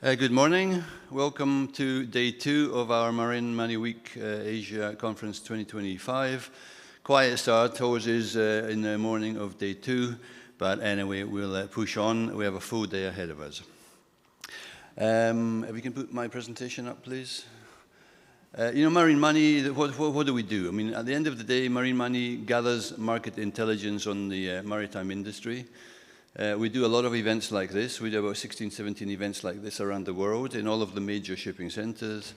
Good morning. Welcome to day 2 of our Marine Money Week Asia Conference 2025. Quiet start, always is in the morning of day 2, but anyway, we'll push on. We have a full day ahead of us. If you can put my presentation up, please. Marine Money, what do we do? I mean, at the end of the day, Marine Money gathers market intelligence on the maritime industry. We do a lot of events like this. We do about 16, 17 events like this around the world in all of the major shipping centers.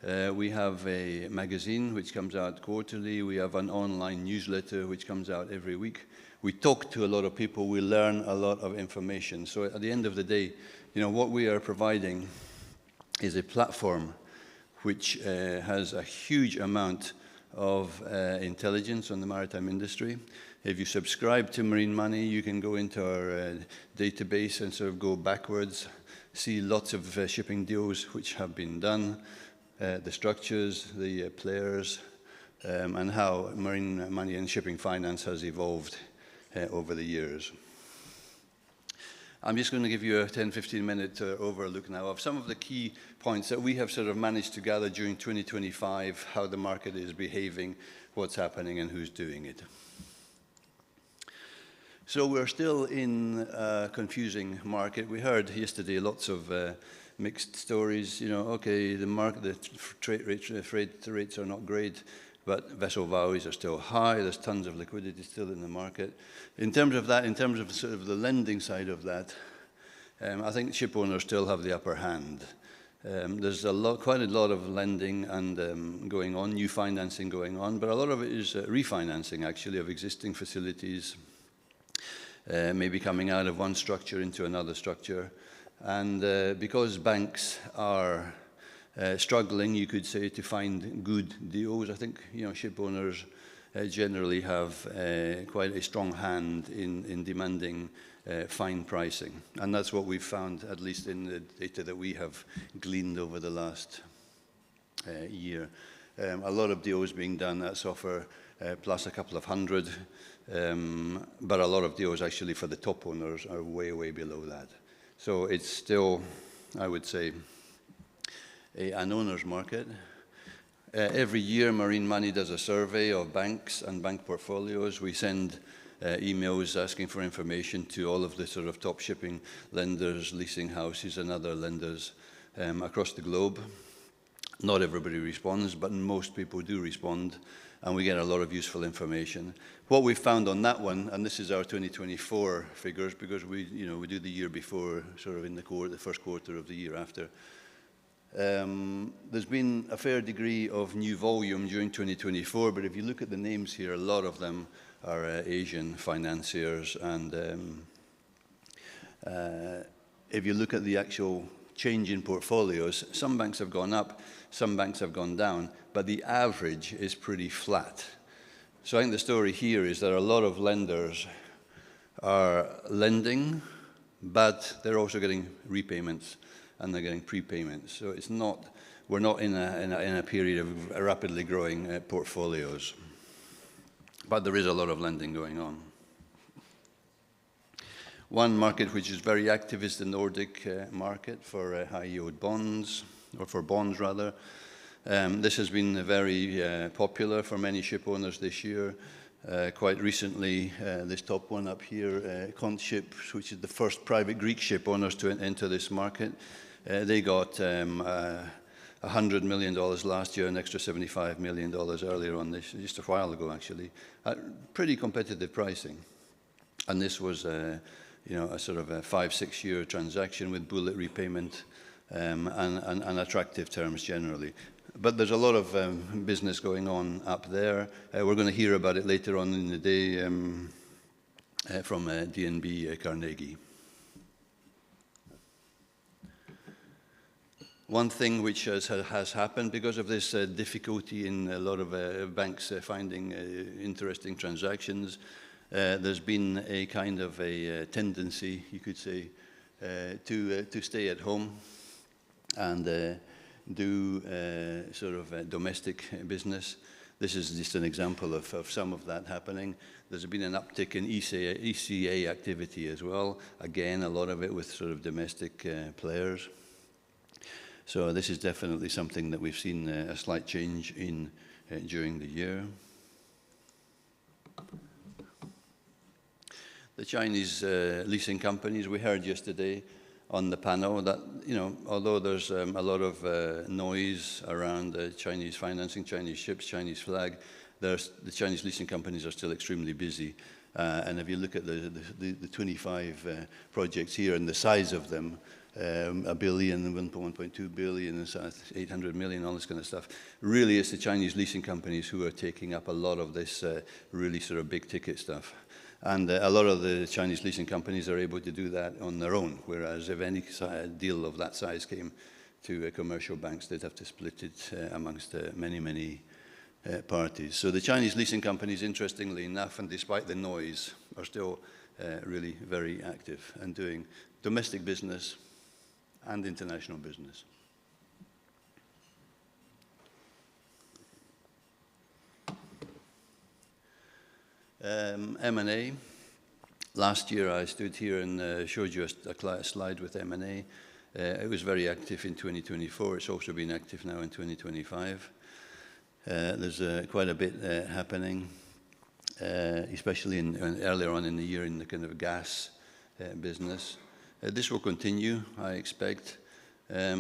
We have a magazine which comes out quarterly. We have an online newsletter which comes out every week. We talk to a lot of people. We learn a lot of information. So at the end of the day, what we are providing is a platform which has a huge amount of intelligence on the maritime industry. If you subscribe to Marine Money, you can go into our database and sort of go backwards, see lots of shipping deals which have been done, the structures, the players, and how Marine Money and shipping finance has evolved over the years. I'm just going to give you a 10-15 minute overlook now of some of the key points that we have sort of managed to gather during 2025, how the market is behaving, what's happening, and who's doing it. So we're still in a confusing market. We heard yesterday lots of mixed stories. Okay, the freight rates are not great, but vessel values are still high. There's tons of liquidity still in the market. In terms of that, in terms of sort of the lending side of that, I think ship owners still have the upper hand. There's quite a lot of lending and going on, new financing going on, but a lot of it is refinancing actually of existing facilities. Maybe coming out of one structure into another structure. And because banks are struggling, you could say, to find good deals, I think ship owners generally have quite a strong hand in demanding fine pricing. And that's what we've found, at least in the data that we have gleaned over the last year. A lot of deals being done at SOFR plus a couple of hundred. But a lot of deals actually for the top owners are way, way below that. So it's still, I would say, an owner's market. Every year, Marine Money does a survey of banks and bank portfolios. We send emails asking for information to all of the sort of top shipping lenders, leasing houses, and other lenders across the globe. Not everybody responds, but most people do respond. And we get a lot of useful information. What we found on that one, and this is our 2024 figures, because we do the year before, sort of in the first quarter of the year after. There's been a fair degree of new volume during 2024, but if you look at the names here, a lot of them are Asian financiers. And if you look at the actual change in portfolios, some banks have gone up, some banks have gone down, but the average is pretty flat. So I think the story here is that a lot of lenders are lending, but they're also getting repayments and they're getting prepayments. So we're not in a period of rapidly growing portfolios, but there is a lot of lending going on. One market which is very active is the Nordic market for high-yield bonds, or for bonds rather. This has been very popular for many ship owners this year. Quite recently, this top one up here, Contship, which is the first private Greek ship owners to enter this market, they got $100 million last year, an extra $75 million earlier on this, just a while ago actually, at pretty competitive pricing. And this was a sort of a 5-6 year transaction with bullet repayment and attractive terms generally. But there's a lot of business going on up there. We're going to hear about it later on in the day from DNB Carnegie. One thing which has happened because of this difficulty in a lot of banks finding interesting transactions, there's been a kind of a tendency, you could say, to stay at home and do sort of domestic business. This is just an example of some of that happening. There's been an uptick in ECA activity as well. Again, a lot of it with sort of domestic players. So this is definitely something that we've seen a slight change in during the year. The Chinese leasing companies, we heard yesterday on the panel that, although there's a lot of noise around Chinese financing, Chinese ships, Chinese flag, the Chinese leasing companies are still extremely busy. And if you look at the 25 projects here and the size of them, $1 billion, 1.2 billion, 800 million, all this kind of stuff. Really, it's the Chinese leasing companies who are taking up a lot of this really sort of big ticket stuff. And a lot of the Chinese leasing companies are able to do that on their own, whereas if any deal of that size came to commercial banks, they'd have to split it amongst many parties. So the Chinese leasing companies, interestingly enough, and despite the noise, are still really very active and doing domestic business and international business. M&A. Last year I stood here and showed you a slide with M&A. It was very active in 2024. It's also been active now in 2025. There's quite a bit happening, especially earlier on in the year in the kind of gas business. This will continue, I expect. If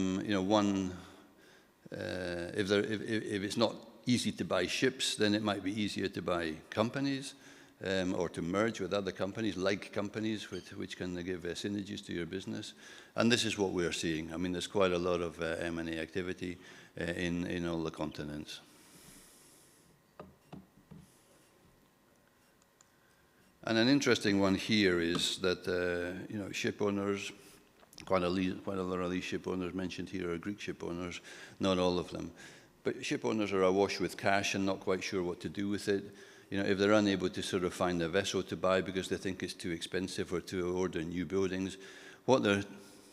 it's not easy to buy ships, then it might be easier to buy companies or to merge with other companies, like companies, which can give synergies to your business. And this is what we're seeing. I mean, there's quite a lot of M&A activity in all the continents. And an interesting one here is that ship owners, quite a lot of these ship owners mentioned here are Greek ship owners, not all of them. But ship owners are awash with cash and not quite sure what to do with it. If they're unable to sort of find a vessel to buy because they think it's too expensive or to order new buildings,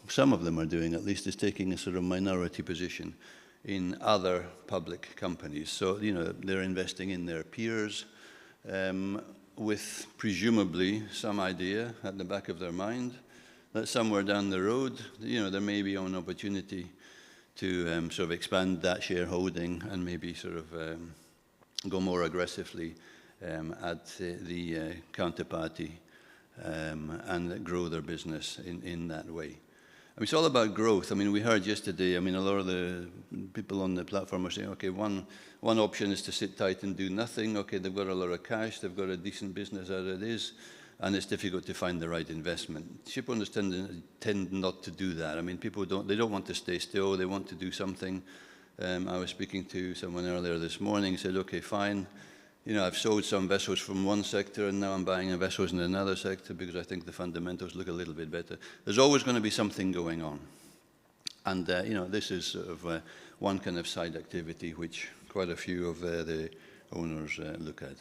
some of them are doing at least is taking a sort of minority position in other public companies. So, they're investing in their peers, with presumably some idea at the back of their mind that somewhere down the road, there may be an opportunity to sort of expand that shareholding and maybe sort of go more aggressively at the counterparty and grow their business in that way. I mean, it's all about growth. I mean, we heard yesterday, a lot of the people on the platform are saying, okay, one option is to sit tight and do nothing. Okay, they've got a lot of cash, they've got a decent business as it is, and it's difficult to find the right investment. Ship owners tend not to do that. I mean, they don't want to stay still, they want to do something. I was speaking to someone earlier this morning, said, okay, fine. I've sold some vessels from one sector and now I'm buying vessels in another sector because I think the fundamentals look a little bit better. There's always going to be something going on. And, this is sort of one kind of side activity which quite a few of the owners look at.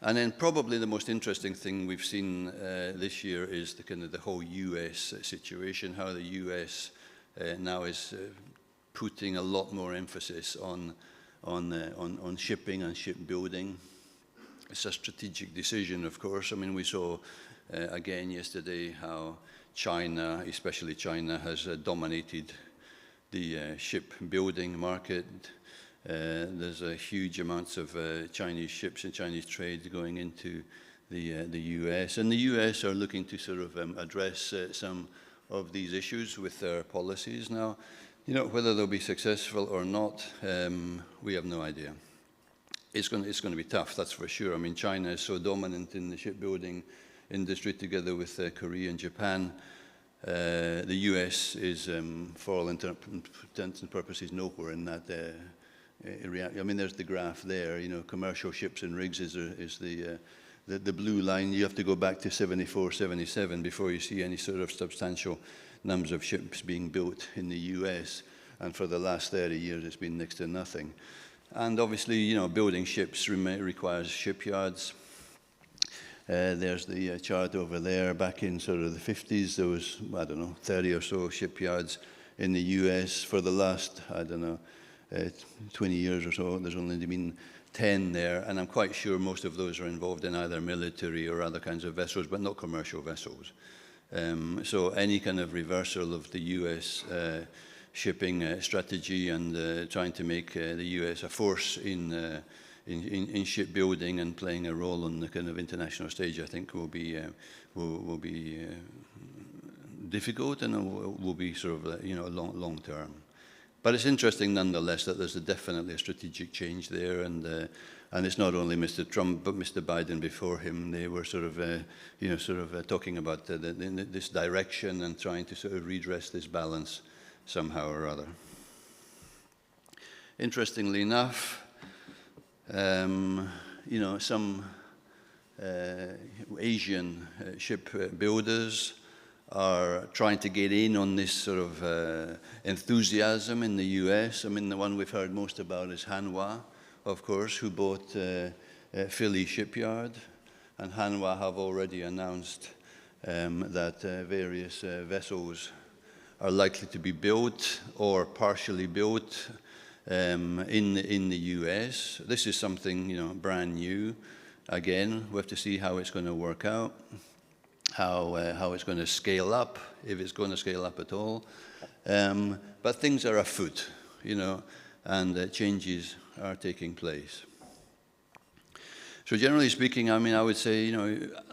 And then probably the most interesting thing we've seen this year is the whole US situation, how the US now is putting a lot more emphasis on shipping and shipbuilding. It's a strategic decision, of course. I mean, we saw again yesterday how China, especially China, has dominated the shipbuilding market. There's a huge amounts of Chinese ships and Chinese trade going into the US. And the US are looking to sort of address some of these issues with their policies. Now, whether they'll be successful or not, we have no idea. It's going to be tough, that's for sure. I mean, China is so dominant in the shipbuilding industry together with Korea and Japan. The US is, for all intents and purposes, nowhere in that area. I mean, there's the graph there. Commercial ships and rigs is the blue line. You have to go back to 74, 77 before you see any sort of substantial numbers of ships being built in the US, and for the last 30 years it's been next to nothing. And obviously, building ships requires shipyards. There's the chart over there. Back in sort of the 50s, there was, 30 or so shipyards in the US. For the last, 20 years or so, there's only been 10 there, and I'm quite sure most of those are involved in either military or other kinds of vessels, but not commercial vessels. So any kind of reversal of the US shipping strategy and trying to make the US a force in shipbuilding and playing a role on the kind of international stage, I think will be difficult and will be sort of long term. But it's interesting nonetheless that there's definitely a strategic change there, and it's not only Mr. Trump but Mr. Biden before him. They were sort of talking about this direction and trying to sort of redress this balance somehow or other. Interestingly enough, some Asian ship builders are trying to get in on this sort of enthusiasm in the US. I mean, the one we've heard most about is Hanwha, of course, who bought Philly Shipyard. And Hanwha have already announced that various vessels are likely to be built or partially built in the US. This is something, brand new. Again, we have to see how it's going to work out. How it's going to scale up, if it's going to scale up at all. But things are afoot, and changes are taking place. So generally speaking, I mean, I would say,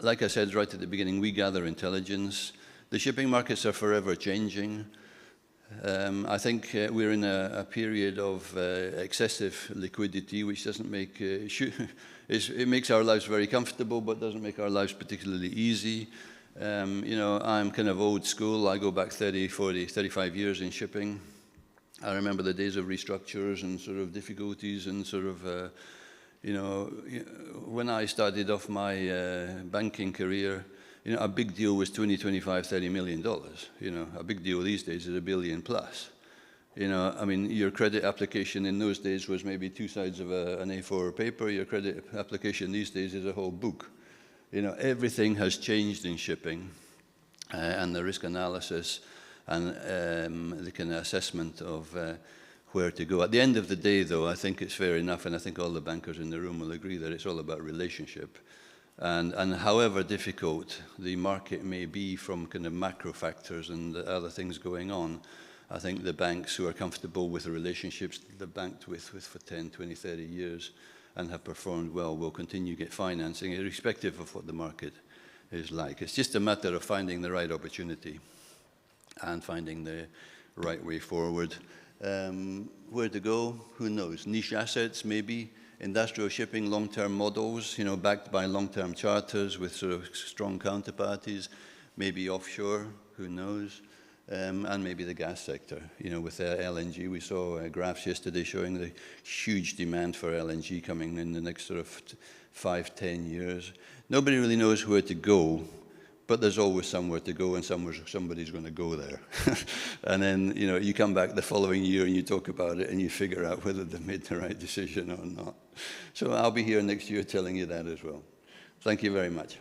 like I said right at the beginning, we gather intelligence. The shipping markets are forever changing. I think we're in a period of excessive liquidity, which doesn't make it makes our lives very comfortable, but doesn't make our lives particularly easy. I'm kind of old school. I go back 30, 40, 35 years in shipping. I remember the days of restructures and sort of difficulties and sort of, when I started off my banking career, a big deal was $20, $25, $30 million. A big deal these days is $1 billion plus. I mean, your credit application in those days was maybe 2 sides of an A4 paper. Your credit application these days is a whole book. Everything has changed in shipping, and the risk analysis and the kind of assessment of where to go. At the end of the day, though, I think it's fair enough, and I think all the bankers in the room will agree that it's all about relationship. And however difficult the market may be from kind of macro factors and other things going on, I think the banks who are comfortable with the relationships they've banked with for 10, 20, 30 years and have performed well will continue to get financing, irrespective of what the market is like. It's just a matter of finding the right opportunity and finding the right way forward. Where to go? Who knows? Niche assets, maybe. Industrial shipping, long-term models, backed by long-term charters with sort of strong counterparties, maybe offshore, who knows, and maybe the gas sector. With LNG, we saw graphs yesterday showing the huge demand for LNG coming in the next sort of 5, 10 years. Nobody really knows where to go, but there's always somewhere to go, and somebody's going to go there. And then, you come back the following year and you talk about it and you figure out whether they made the right decision or not. So I'll be here next year telling you that as well. Thank you very much.